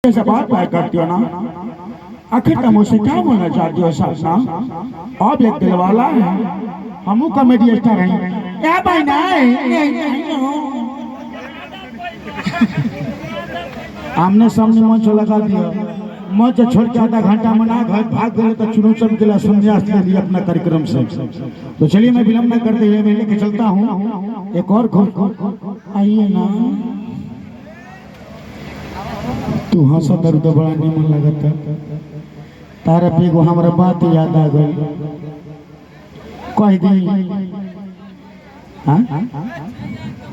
ऐसा बात बात करती हो ना, आखिर तुम मुझसे क्या बोलना चाहती हो सासना? अब एक दिलवाला है, हमू कॉमेडी स्टार हैं। क्या बहना आमने सामने मंच लगा दिया, मंच छोड़ के आधा घंटा मना घर भाग गए तो चुनू सब के लिए संन्यास ले लिया अपना कार्यक्रम से। तो चलिए मैं विलंब न करते हुए मैं लेके चलता हूँ एक और आइए ना। तू हंसा दर्द बड़ा निमन लगता तारा पे एगो हमारा बात याद आ गई कह दी।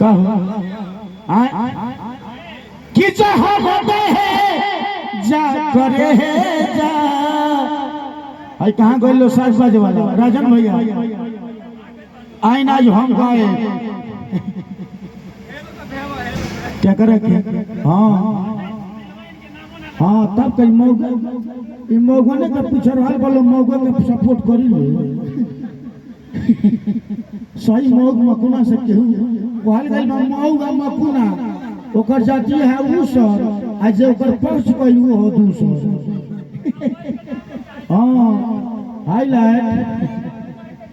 कहो कि होते हैं जा करे है जा। आई कहाँ गए लो साज बाज वाला राजन भैया आई ना जो हम गाए क्या करे हाँ हाँ तब कहीं मौगा ने का पीछे रहल बोलो मौगा के सपोर्ट करी ले सही मौग मकुना से केहू कहल गइल मौगा मकुना ओकर जाति है उ सर आज ओकर पक्ष कहलू हो दूसर। हाँ हाईलाइट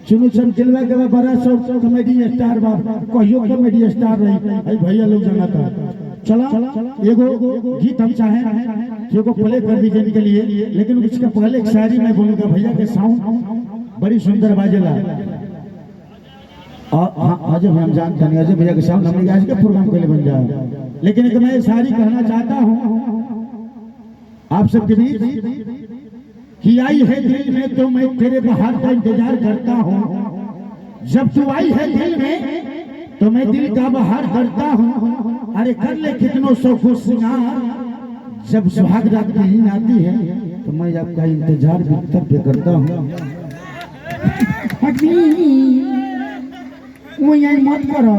चुनु चमकिलवा के बड़ा सब कॉमेडी स्टार बा कहियो कॉमेडी स्टार रही भैया लोग जानता। चला एगो गीत हम चाहें कि एगो प्ले कर दीजिए इनके लिए, लेकिन उसका पहले एक शायरी मैं बोलूंगा। भैया के साउंड बड़ी सुंदर बाजेला और अजय हम जानते हैं अजय भैया के साउंड हमने आज के प्रोग्राम के लिए बन जाए, लेकिन एक मैं शायरी कहना चाहता हूँ आप सबके बीच कि आई है दिल में तो मैं तेरे बाहर का इंतजार करता हूँ। जब तू आई है दिल में तो मैं दिल का बाहर करता हूँ। अरे कर ले कितनों सौ खुश सिंगार जब सुहाग रात नहीं आती है तो मैं आपका इंतजार भी तब भी करता हूँ। वो यही मत करो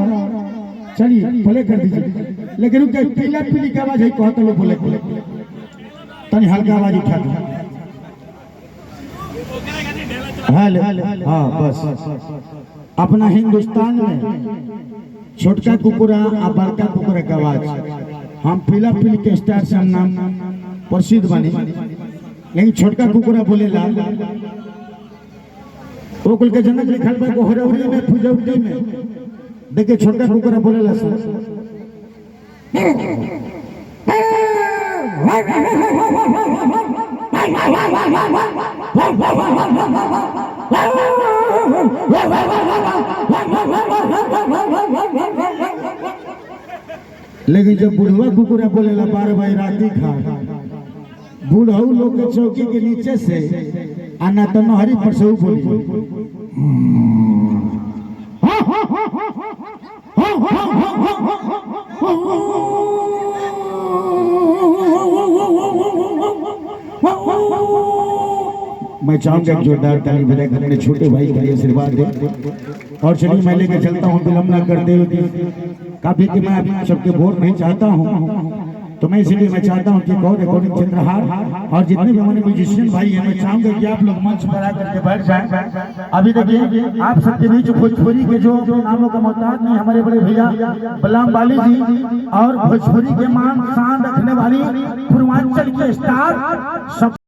चलिए प्ले कर दीजिए, लेकिन उनके पीला पीली की आवाज है कहते लोग बोले तनी हल्का आवाज उठा दो। हाँ बस अपना हिंदुस्तान में छोटका कुकुरा और बड़का कुकुरा का आवाज हम पीला पीली के स्टार से हम नाम प्रसिद्ध बने, लेकिन छोटका कुकुरा बोलेला वो कुल के जनक लिखल बा गोहरौरी में फुजौरी में देखिए छोटका कुकुरा बोलेला सर लेकिन जब बुढ़वा कुकुरा बोलेला 12 बजे राती खा बुढ़ऊ लोग के चौकी के नीचे से आना तो नहरी पर से बोली मैं चाहूंगा जोरदार ताली बजाकर अपने छोटे भाई के लिए आशीर्वाद दे। और चलिए मैं लेकर चलता हूँ विलंब न करते हुए, काफी कि मैं आप सबके बोर नहीं चाहता हूँ तो मैं इसलिए मैं चाहता हूँ कि कौन रिकॉर्डिंग चित्रहार और जितने भी हमारे म्यूजिशियन भाई हैं मैं चाहूंगा कि आप लोग मंच पर आकर के बैठ जाएं। अभी देखिए आप सबके बीच भोजपुरी के जो नामों का मोहताज नहीं हमारे बड़े भैया बलराम बाली जी और भोजपुरी के मान शान रखने वाली पूर्वांचल के स्टार सब